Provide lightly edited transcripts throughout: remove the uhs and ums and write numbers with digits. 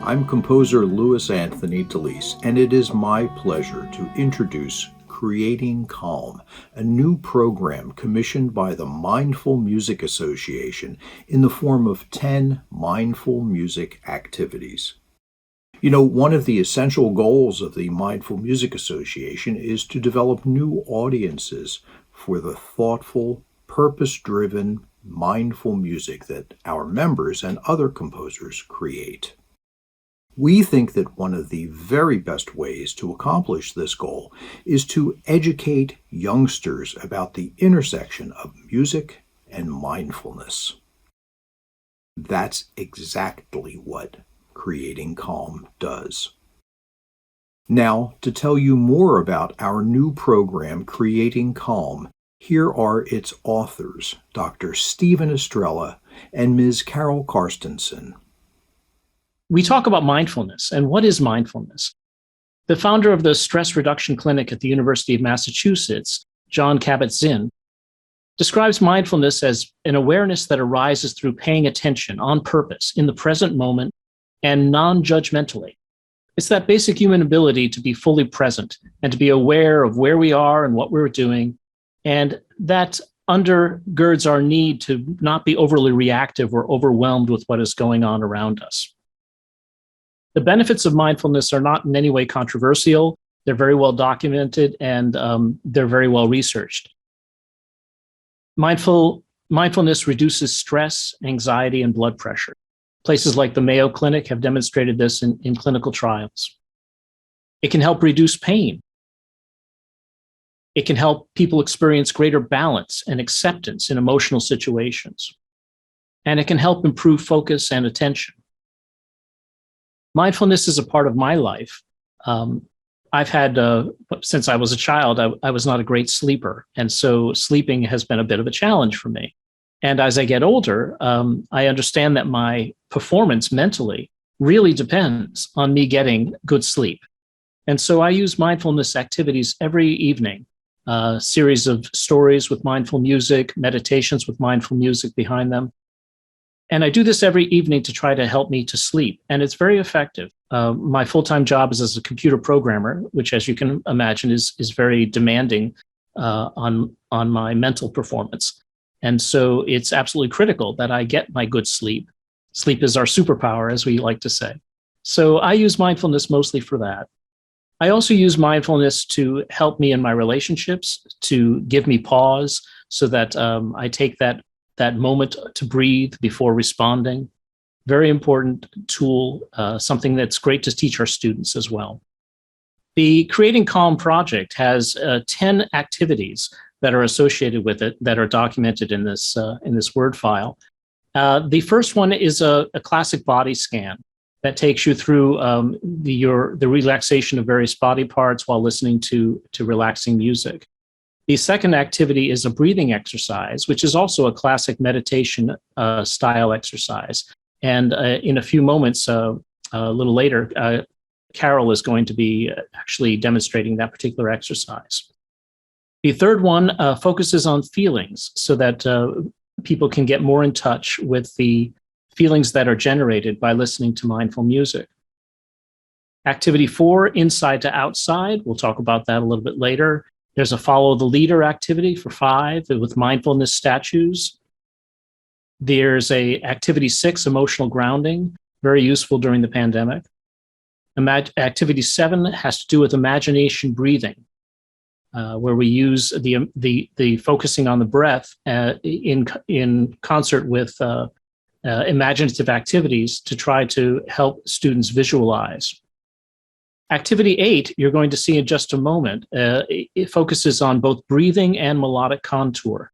I'm composer Louis Anthony DeLise, and it is my pleasure to introduce Creating Calm, a new program commissioned by the Mindful Music Association in the form of 10 mindful music activities. You know, one of the essential goals of the Mindful Music Association is to develop new audiences for the thoughtful, purpose-driven, mindful music that our members and other composers create. We think that one of the very best ways to accomplish this goal is to educate youngsters about the intersection of music and mindfulness. That's exactly what Creating Calm does. Now, to tell you more about our new program, Creating Calm, here are its authors, Dr. Stephen Estrella and Ms. Carol Carstensen. We talk about mindfulness, and what is mindfulness? The founder of the Stress Reduction Clinic at the University of Massachusetts, Jon Kabat-Zinn, describes mindfulness as an awareness that arises through paying attention on purpose in the present moment and non-judgmentally. It's that basic human ability to be fully present and to be aware of where we are and what we're doing, and that undergirds our need to not be overly reactive or overwhelmed with what is going on around us. The benefits of mindfulness are not in any way controversial. They're very well documented, and they're very well researched. Mindfulness reduces stress, anxiety, and blood pressure. Places like the Mayo Clinic have demonstrated this in clinical trials. It can help reduce pain. It can help people experience greater balance and acceptance in emotional situations. And it can help improve focus and attention. Mindfulness is a part of my life. I've had, since I was a child, I was not a great sleeper. And so sleeping has been a bit of a challenge for me. And as I get older, I understand that my performance mentally really depends on me getting good sleep. And so I use mindfulness activities every evening, a series of stories with mindful music, meditations with mindful music behind them. And I do this every evening to try to help me to sleep. And it's very effective. My full-time job is as a computer programmer, which, as you can imagine, is very demanding on my mental performance. And so it's absolutely critical that I get my good sleep. Sleep is our superpower, as we like to say. So I use mindfulness mostly for that. I also use mindfulness to help me in my relationships, to give me pause so that I take that moment to breathe before responding. Very important tool, something that's great to teach our students as well. The Creating Calm project has 10 activities that are associated with it that are documented in this Word file. The first one is a classic body scan that takes you through the relaxation of various body parts while listening to relaxing music. The second activity is a breathing exercise, which is also a classic meditation style exercise. And in a few moments, a little later, Carol is going to be actually demonstrating that particular exercise. The third one focuses on feelings so that people can get more in touch with the feelings that are generated by listening to mindful music. Activity 4, inside to outside. We'll talk about that a little bit later. There's a follow the leader activity for 5 with mindfulness statues. There's activity 6, emotional grounding, very useful during the pandemic. Activity 7 has to do with imagination breathing, where we use the focusing on the breath in concert with imaginative activities to try to help students visualize. Activity 8, you're going to see in just a moment, it focuses on both breathing and melodic contour.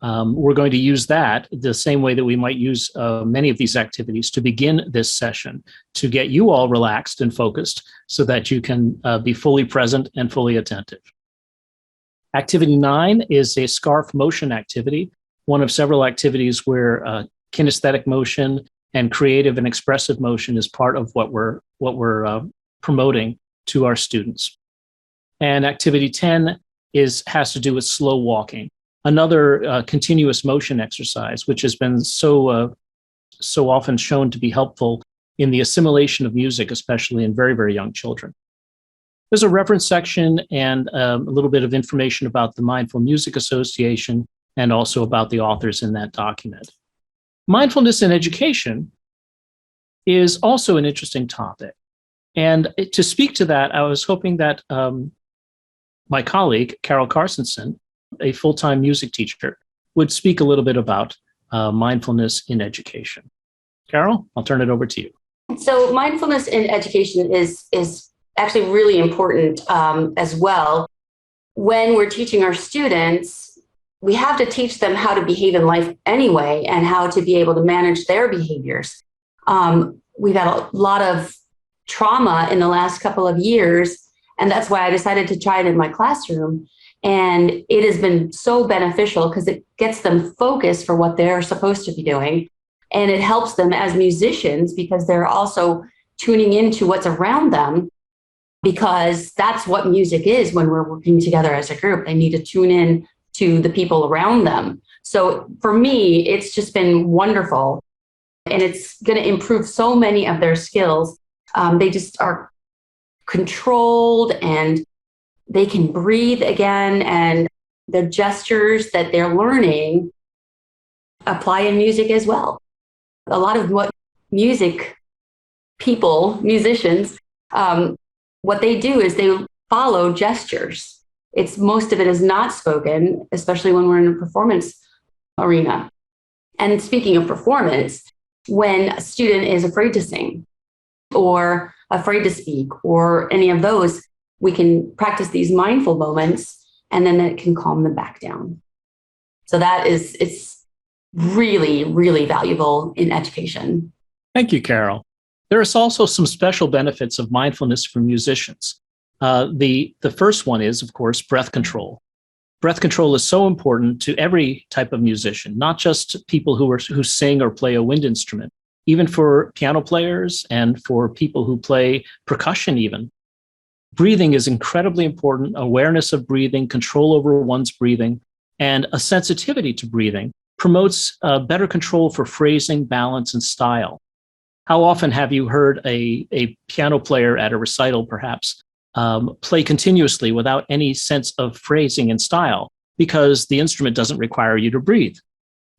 We're going to use that the same way that we might use many of these activities to begin this session, to get you all relaxed and focused so that you can be fully present and fully attentive. Activity 9 is a scarf motion activity, one of several activities where kinesthetic motion and creative and expressive motion is part of what we're promoting to our students. And activity 10 has to do with slow walking, another continuous motion exercise, which has been so often shown to be helpful in the assimilation of music, especially in very, very young children. There's a reference section and a little bit of information about the Mindful Music Association and also about the authors in that document. Mindfulness in education is also an interesting topic. And to speak to that, I was hoping that my colleague, Carol Carstensen, a full-time music teacher, would speak a little bit about mindfulness in education. Carol, I'll turn it over to you. So mindfulness in education is actually really important as well. When we're teaching our students, we have to teach them how to behave in life anyway and how to be able to manage their behaviors. We've had a lot of trauma in the last couple of years, and that's why I decided to try it in my classroom. And it has been so beneficial because it gets them focused for what they're supposed to be doing. And it helps them as musicians because they're also tuning into what's around them, because that's what music is when we're working together as a group. They need to tune in to the people around them. So for me, it's just been wonderful. And it's going to improve so many of their skills. They just are controlled and they can breathe again. And the gestures that they're learning apply in music as well. A lot of what musicians, what they do is they follow gestures. Most of it is not spoken, especially when we're in a performance arena. And speaking of performance, when a student is afraid to sing or afraid to speak or any of those, we can practice these mindful moments and then it can calm them back down. So it's really, really valuable in education. Thank you, Carol. There is also some special benefits of mindfulness for musicians. The first one is, of course, breath control. Breath control is so important to every type of musician, not just people who sing or play a wind instrument, even for piano players and for people who play percussion even. Breathing is incredibly important. Awareness of breathing, control over one's breathing, and a sensitivity to breathing promotes better control for phrasing, balance, and style. How often have you heard a piano player at a recital, perhaps, play continuously without any sense of phrasing and style because the instrument doesn't require you to breathe?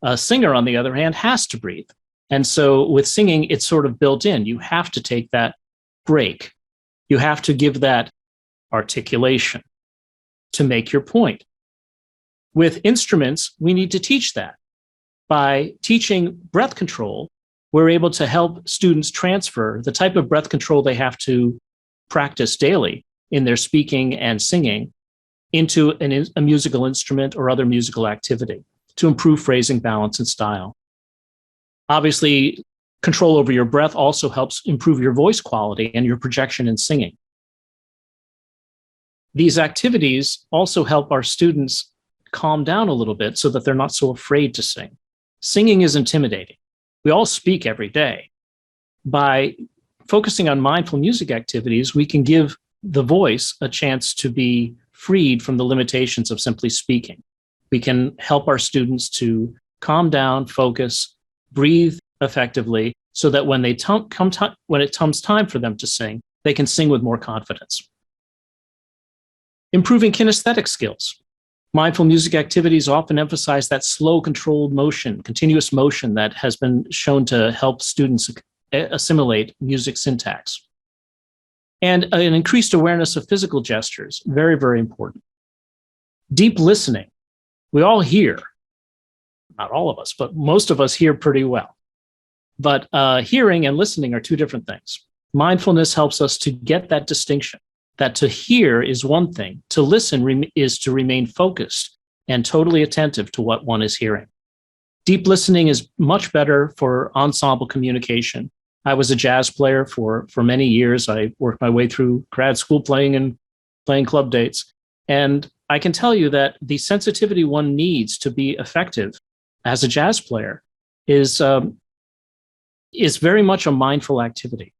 A singer, on the other hand, has to breathe. And so with singing, it's sort of built in. You have to take that break. You have to give that articulation to make your point. With instruments, we need to teach that. By teaching breath control, we're able to help students transfer the type of breath control they have to practice daily in their speaking and singing into a musical instrument or other musical activity to improve phrasing, balance, and style. Obviously, control over your breath also helps improve your voice quality and your projection in singing. These activities also help our students calm down a little bit so that they're not so afraid to sing. Singing is intimidating. We all speak every day. By focusing on mindful music activities, we can give the voice a chance to be freed from the limitations of simply speaking. We can help our students to calm down, focus, breathe effectively, so that when it comes time for them to sing, they can sing with more confidence. Improving kinesthetic skills. Mindful music activities often emphasize that slow, controlled motion, continuous motion that has been shown to help students assimilate music syntax. And an increased awareness of physical gestures, very, very important. Deep listening. We all hear, not all of us, but most of us hear pretty well. But hearing and listening are two different things. Mindfulness helps us to get that distinction, that to hear is one thing, to listen is to remain focused and totally attentive to what one is hearing. Deep listening is much better for ensemble communication. I was a jazz player for many years. I worked my way through grad school playing club dates. And I can tell you that the sensitivity one needs to be effective as a jazz player is very much a mindful activity.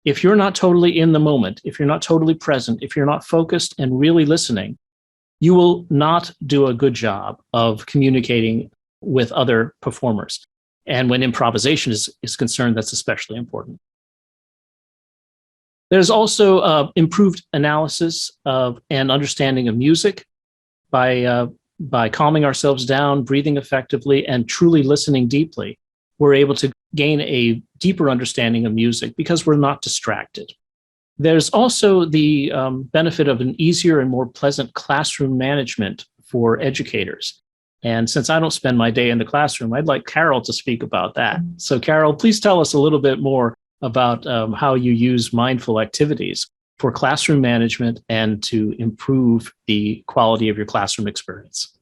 If you're not totally in the moment, if you're not totally present, if you're not focused and really listening, you will not do a good job of communicating with other performers. And when improvisation is concerned, that's especially important. There's also improved analysis of and understanding of music by calming ourselves down, breathing effectively, and truly listening deeply. We're able to gain a deeper understanding of music because we're not distracted. There's also the benefit of an easier and more pleasant classroom management for educators. And since I don't spend my day in the classroom, I'd like Carol to speak about that. So Carol, please tell us a little bit more about how you use mindful activities for classroom management and to improve the quality of your classroom experience.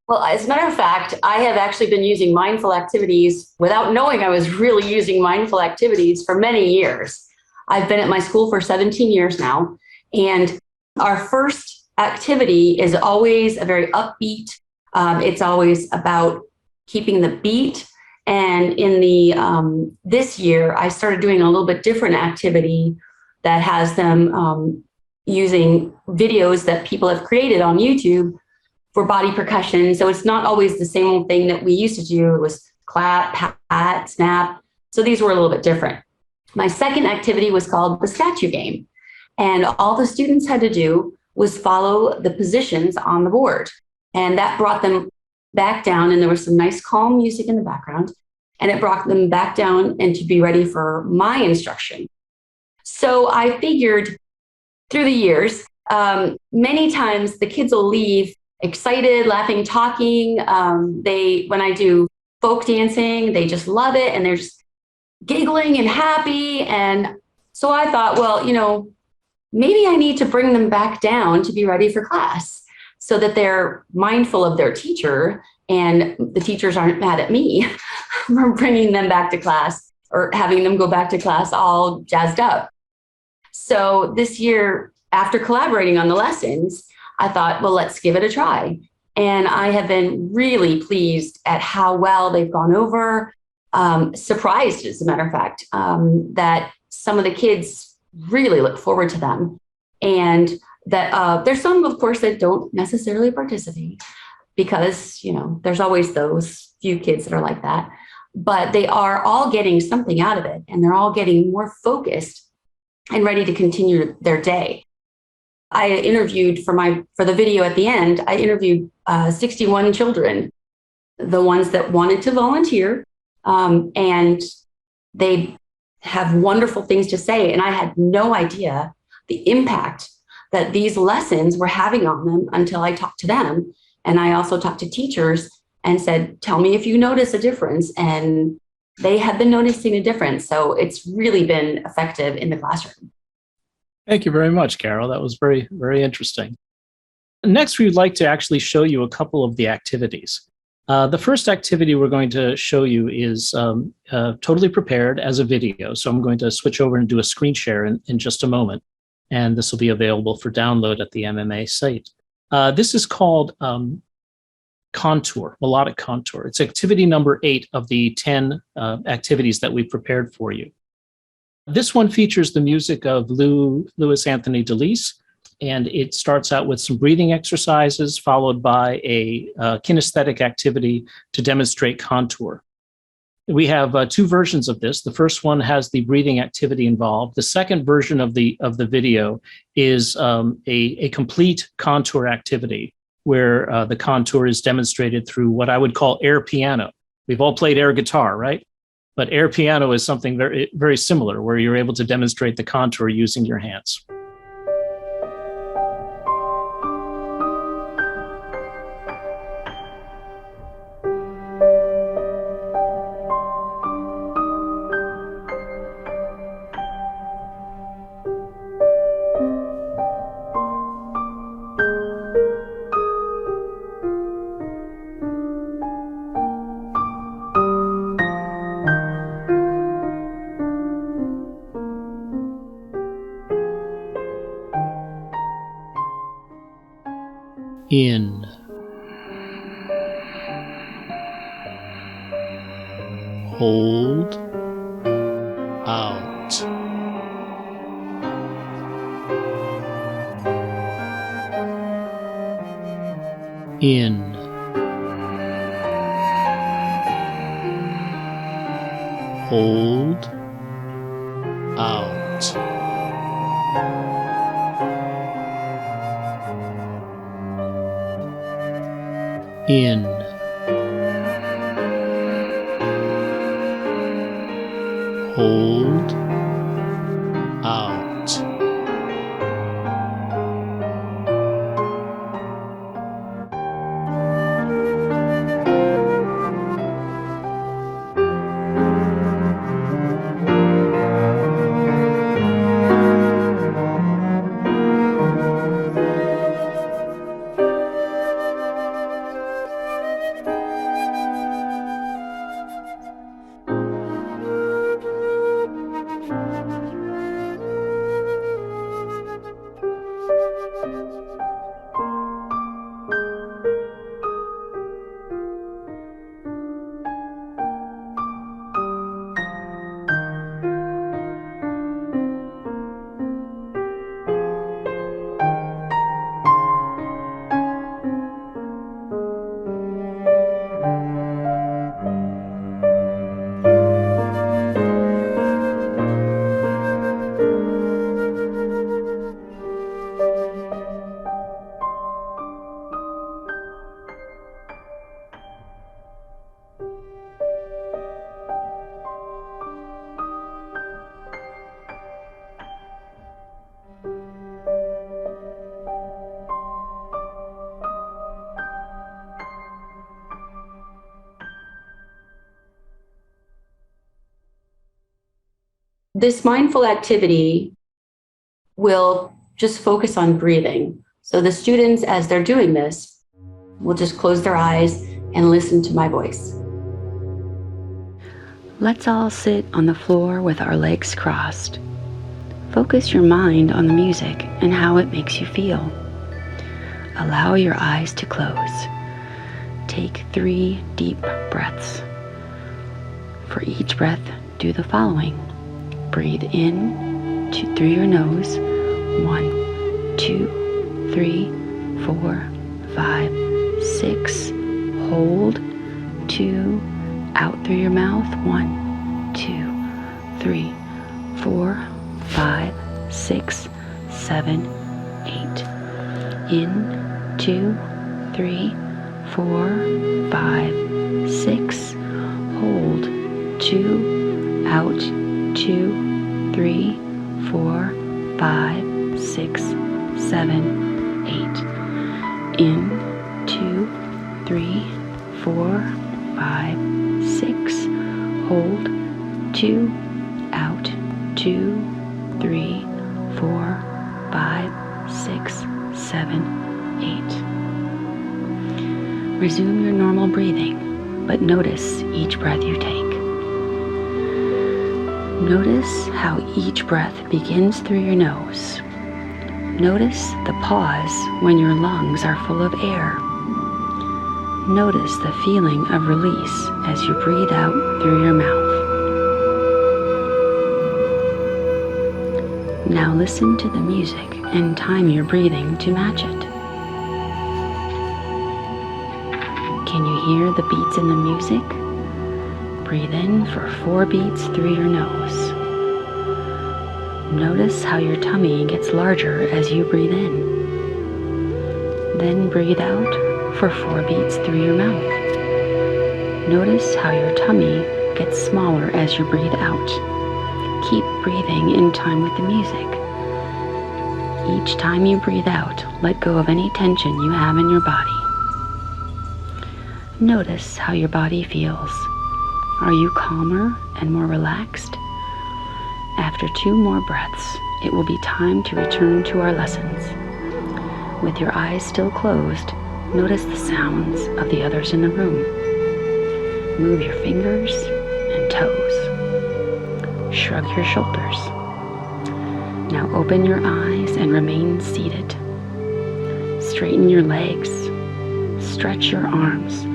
Well, as a matter of fact, I have actually been using mindful activities without knowing I was really using mindful activities for many years. I've been at my school for 17 years now, and our first activity is always a very upbeat. It's always about keeping the beat. And in the this year, I started doing a little bit different activity that has them using videos that people have created on YouTube for body percussion. So it's not always the same old thing that we used to do. It was clap, pat, snap. So these were a little bit different. My second activity was called the statue game. And all the students had to do was follow the positions on the board. And that brought them back down. And there was some nice calm music in the background. And it brought them back down and to be ready for my instruction. So I figured through the years, many times the kids will leave excited, laughing, talking. When I do folk dancing, they just love it and they're just giggling and happy. And so I thought, well, maybe I need to bring them back down to be ready for class so that they're mindful of their teacher and the teachers aren't mad at me for bringing them back to class or having them go back to class all jazzed up. So this year, after collaborating on the lessons, I thought, well, let's give it a try. And I have been really pleased at how well they've gone over, surprised, as a matter of fact, that some of the kids really look forward to them. And that there's some, of course, that don't necessarily participate because, there's always those few kids that are like that. But they are all getting something out of it, and they're all getting more focused and ready to continue their day. I interviewed for the video at the end, I interviewed 61 children, the ones that wanted to volunteer, and they have wonderful things to say. And I had no idea the impact that these lessons were having on them until I talked to them. And I also talked to teachers and said, tell me if you notice a difference. And they have been noticing a difference. So it's really been effective in the classroom. Thank you very much, Carol. That was very, very interesting. Next, we'd like to actually show you a couple of the activities. The first activity we're going to show you is totally prepared as a video. So I'm going to switch over and do a screen share in just a moment. And this will be available for download at the MMA site. This is called Contour, Melodic Contour. It's activity number 8 of the 10 activities that we've prepared for you. This one features the music of Louis Anthony DeLise, and it starts out with some breathing exercises followed by a kinesthetic activity to demonstrate contour. We have 2 versions of this. The first one has the breathing activity involved. The second version of the video is a complete contour activity where the contour is demonstrated through what I would call air piano. We've all played air guitar, right? But air piano is something very, very similar, where you're able to demonstrate the contour using your hands. In. Hold. Out. In. Hold. Out. In. Hold. Out. This mindful activity will just focus on breathing. So the students, as they're doing this, will just close their eyes and listen to my voice. Let's all sit on the floor with our legs crossed. Focus your mind on the music and how it makes you feel. Allow your eyes to close. Take 3 deep breaths. For each breath, do the following. Breathe in through your nose. 1, 2, 3, 4, 5, 6. Hold. 2. Out through your mouth. 1, 2, 3, 4, 5, 6, 7, 8. In. 2, 3, 4, 5, 6. Hold. 2. Out. 2, 3, 4, 5, 6, 7, 8. In. 2, 3, 4, 5, 6. Hold. 2. Out. 2, 3, 4, 5, 6, 7, 8. Resume your normal breathing, but notice each breath you take. Notice how each breath begins through your nose. Notice the pause when your lungs are full of air. Notice the feeling of release as you breathe out through your mouth. Now listen to the music and time your breathing to match it. Can you hear the beats in the music? Breathe in for 4 beats through your nose. Notice how your tummy gets larger as you breathe in. Then breathe out for 4 beats through your mouth. Notice how your tummy gets smaller as you breathe out. Keep breathing in time with the music. Each time you breathe out, let go of any tension you have in your body. Notice how your body feels. Are you calmer and more relaxed? After 2 more breaths, it will be time to return to our lessons. With your eyes still closed, notice the sounds of the others in the room. Move your fingers and toes. Shrug your shoulders. Now open your eyes and remain seated. Straighten your legs. Stretch your arms.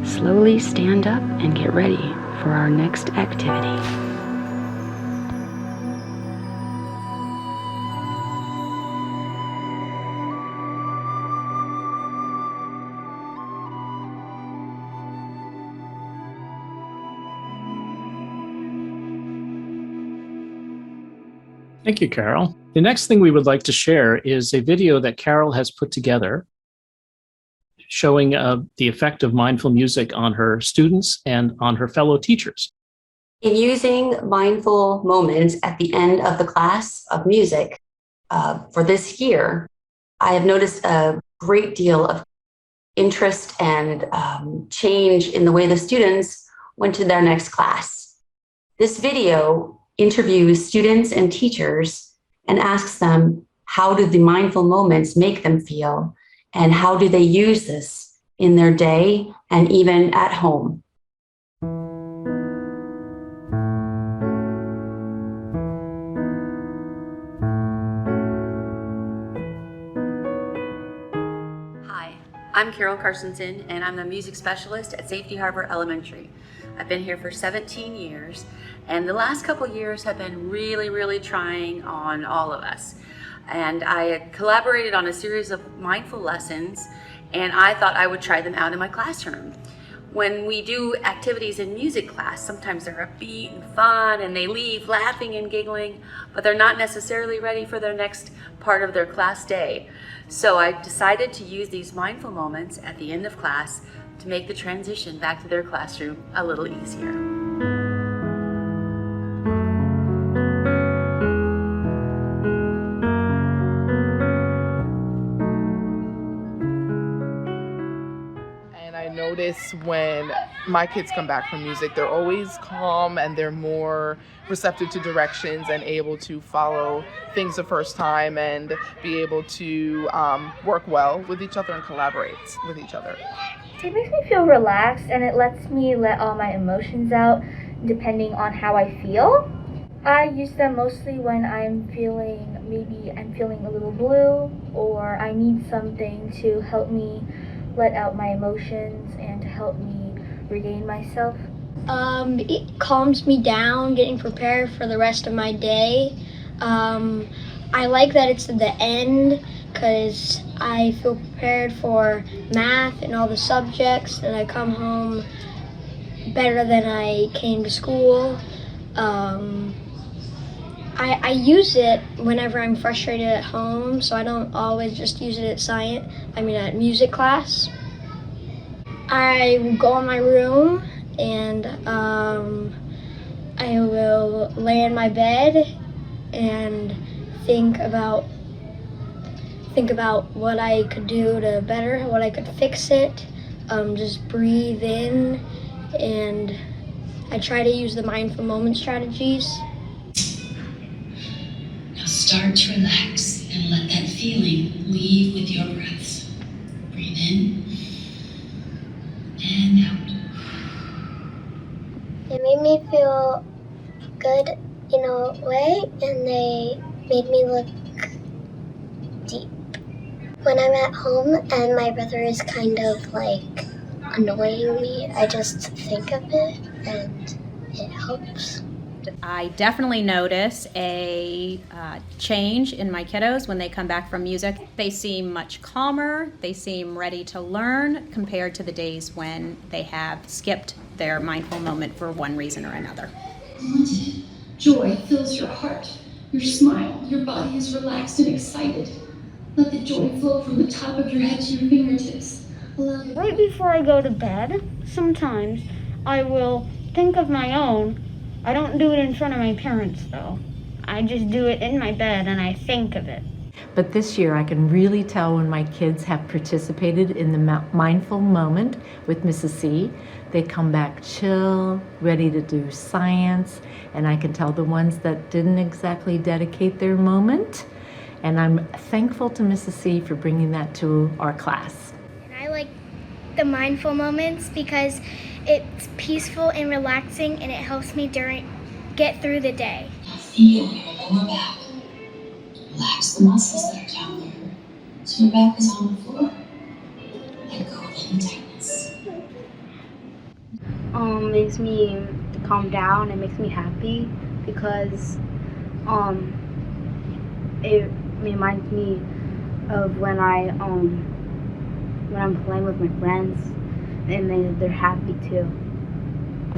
Slowly stand up and get ready for our next activity. Thank you, Carol. The next thing we would like to share is a video that Carol has put together showing the effect of mindful music on her students and on her fellow teachers. In using mindful moments at the end of the class of music for this year, I have noticed a great deal of interest and change in the way the students went to their next class. This video interviews students and teachers and asks them, how do the mindful moments make them feel? And how do they use this in their day and even at home? Hi, I'm Carstensen, and I'm the music specialist at Safety Harbor Elementary. I've been here for 17 years, and the last couple years have been really trying on all of us. And I had collaborated on a series of mindful lessons, and I thought I would try them out in my classroom. When we do activities in music class, sometimes they're upbeat and fun, and they leave laughing and giggling, but they're not necessarily ready for their next part of their class day. So I decided to use these mindful moments at the end of class to make the transition back to their classroom a little easier. Notice when my kids come back from music, they're always calm and they're more receptive to directions and able to follow things the first time and be able to work well with each other and collaborate with each other. It makes me feel relaxed, and it lets me let all my emotions out depending on how I feel. I use them mostly when maybe I'm feeling a little blue, or I need something to help me let out my emotions and to help me regain myself. It calms me down, getting prepared for the rest of my day. I like that it's at the end because I feel prepared for math and all the subjects, and I come home better than I came to school. I use it whenever I'm frustrated at home, so I don't always just use it at music class. I will go in my room and I will lay in my bed and think about what I could do to better, what I could fix it. Just breathe in, and I try to use the mindful moment strategies. Now start to relax and let that feeling leave with your breaths. Breathe in and out. They made me feel good in a way, and they made me look deep. When I'm at home and my brother is kind of like annoying me, I just think of it and it helps. I definitely notice a change in my kiddos when they come back from music. They seem much calmer, they seem ready to learn compared to the days when they have skipped their mindful moment for one reason or another. Joy fills your heart, your smile, your body is relaxed and excited. Let the joy flow from the top of your head to your fingertips. Right before I go to bed, sometimes I will think of my own. I don't do it in front of my parents, though. I just do it in my bed and I think of it. But this year I can really tell when my kids have participated in the mindful moment with Mrs. C. They come back chill, ready to do science, and I can tell the ones that didn't exactly dedicate their moment. And I'm thankful to Mrs. C for bringing that to our class. And I like the mindful moments because it's peaceful and relaxing, and it helps me get through the day. Feel your lower back. Relax the muscles that are down there so your back is on the floor. Let go of any tightness. Makes me calm down. It makes me happy because it reminds me of when I'm playing with my friends and they're happy too.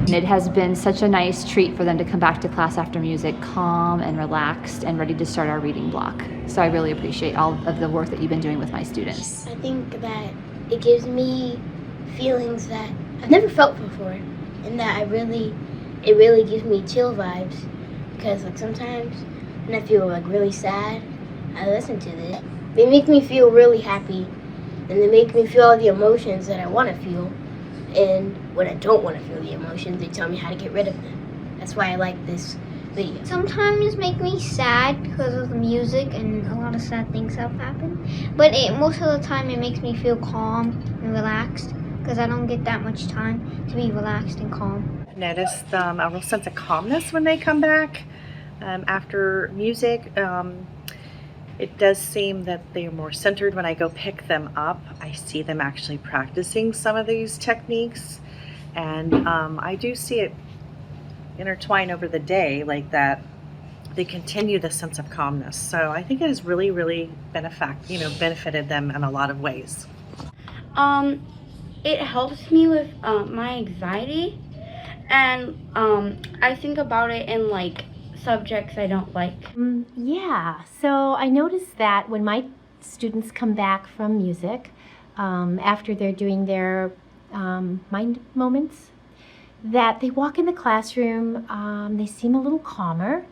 It has been such a nice treat for them to come back to class after music calm and relaxed and ready to start our reading block. So I really appreciate all of the work that you've been doing with my students. I think that it gives me feelings that I've never felt before, and that it really gives me chill vibes, because like sometimes when I feel like really sad, I listen to this. They make me feel really happy, and they make me feel all the emotions that I want to feel. And when I don't want to feel the emotions, they tell me how to get rid of them. That's why I like this video. Sometimes make me sad because of the music and a lot of sad things have happened. But most of the time it makes me feel calm and relaxed because I don't get that much time to be relaxed and calm. I noticed a real sense of calmness when they come back after music. It does seem that they are more centered when I go pick them up. I see them actually practicing some of these techniques, and I do see it intertwine over the day like that. They continue the sense of calmness. So I think it has really, really benefited them in a lot of ways. It helps me with my anxiety, and I think about it in like subjects I don't like. Yeah, so I noticed that when my students come back from music, after they're doing their mind moments, that they walk in the classroom, they seem a little calmer,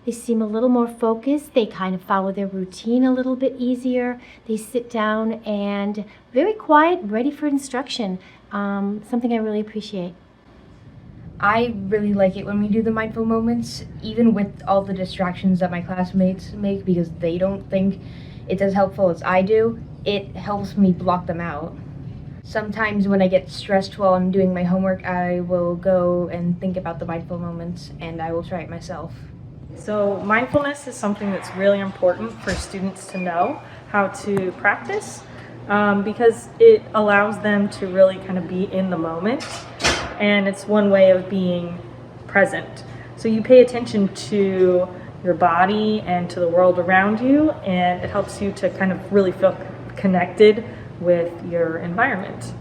they seem a little more focused, they kind of follow their routine a little bit easier, they sit down and very quiet, ready for instruction, something I really appreciate. I really like it when we do the mindful moments, even with all the distractions that my classmates make, because they don't think it's as helpful as I do. It helps me block them out. Sometimes when I get stressed while I'm doing my homework, I will go and think about the mindful moments, and I will try it myself. So mindfulness is something that's really important for students to know how to practice, because it allows them to really kind of be in the moment. And it's one way of being present. So you pay attention to your body and to the world around you, and it helps you to kind of really feel connected with your environment.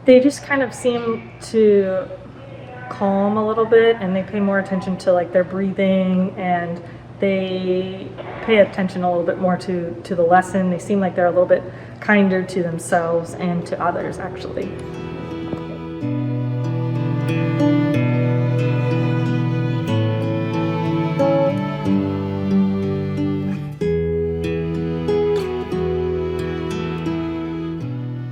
They just kind of seem to calm a little bit, and they pay more attention to like their breathing, and they pay attention a little bit more to the lesson. They seem like they're a little bit kinder to themselves and to others, actually.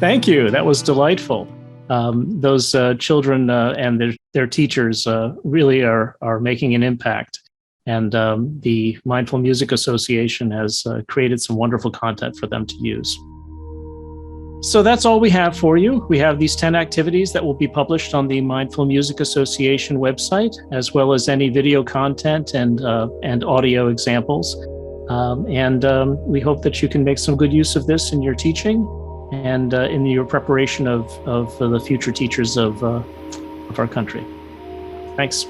Thank you. That was delightful. Those children and their teachers really are making an impact. And the Mindful Music Association has created some wonderful content for them to use. So that's all we have for you. We have these 10 activities that will be published on the Mindful Music Association website, as well as any video content and audio examples. We hope that you can make some good use of this in your teaching and in your preparation of the future teachers of our country. Thanks.